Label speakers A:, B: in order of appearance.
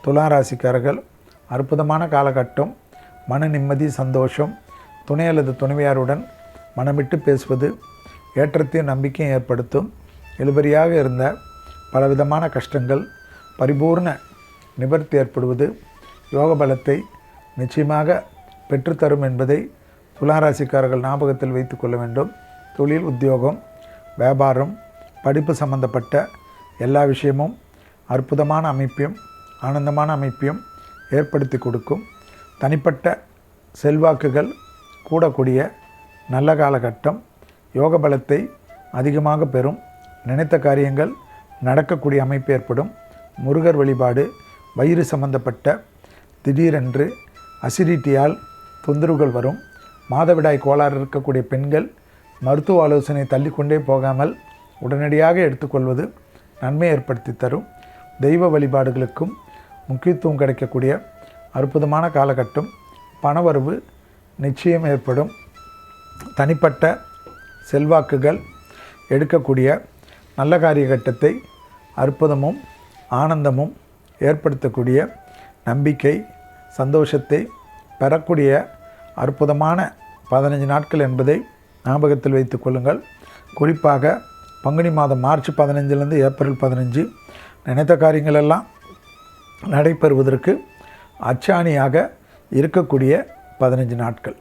A: துளாராசிக்காரர்கள் அற்புதமான காலகட்டம். மன நிம்மதி, சந்தோஷம். துணை அல்லது துணைவியாருடன் மனமிட்டு பேசுவது ஏற்றத்தையும் நம்பிக்கையும் ஏற்படுத்தும். இழுபறியாக இருந்த பலவிதமான கஷ்டங்கள் பரிபூர்ண நிவர்த்தி ஏற்படுவது யோக பலத்தை நிச்சயமாக பெற்றுத்தரும் என்பதை துளாராசிக்காரர்கள் ஞாபகத்தில் வைத்து கொள்ள வேண்டும். தொழில், உத்தியோகம், வியாபாரம், படிப்பு சம்பந்தப்பட்ட எல்லா விஷயமும் அற்புதமான அமைப்பையும் ஆனந்தமான அமைப்பையும் ஏற்படுத்தி கொடுக்கும். தனிப்பட்ட செல்வாக்குகள் கூடக்கூடிய நல்ல காலகட்டம். யோக பலத்தை அதிகமாக பெறும். நினைத்த காரியங்கள் நடக்கக்கூடிய அமைப்பு ஏற்படும். முருகர் வழிபாடு. வயிறு சம்பந்தப்பட்ட திடீரென்று அசிடிட்டியால் தொந்தரவுகள் வரும். மாதவிடாய் கோளாறு இருக்கக்கூடிய பெண்கள் மருத்துவ ஆலோசனை தள்ளிக்கொண்டே போகாமல் உடனடியாக எடுத்துக்கொள்வது நன்மை ஏற்படுத்தி தரும். தெய்வ வழிபாடுகளுக்கும் முக்கியத்துவம் கிடைக்கக்கூடிய அற்புதமான காலகட்டம். பணவரவு நிச்சயம் ஏற்படும். தனிப்பட்ட செல்வாக்குகள் எடுக்கக்கூடிய நல்ல காரியகட்டத்தை அற்புதமும் ஆனந்தமும் ஏற்படுத்தக்கூடிய நம்பிக்கை, சந்தோஷத்தை பெறக்கூடிய அற்புதமான 15 நாட்கள் என்பதை ஞாபகத்தில் வைத்து கொள்ளுங்கள். குறிப்பாக பங்குனி மாதம் மார்ச் 15 ஏப்ரல் 15 நினைத்த காரியங்கள் எல்லாம் நடைபெறுவதற்கு அச்சாணியாக இருக்கக்கூடிய 15 நாட்கள்.